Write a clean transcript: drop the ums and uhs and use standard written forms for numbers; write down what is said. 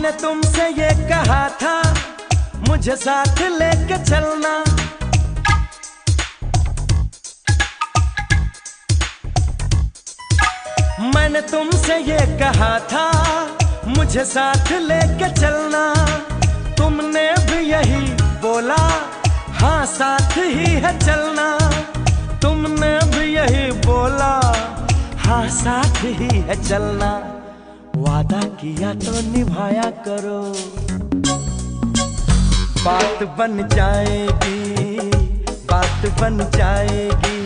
मैंने तुमसे ये कहा था मुझे साथ लेके चलना, मैंने तुमसे ये कहा था मुझे साथ लेके चलना। तुमने भी यही बोला, हाँ साथ ही है चलना। तुमने भी यही बोला, हाँ साथ ही है चलना। वादा किया तो निभाया करो, बात बन जाएगी, बात बन जाएगी।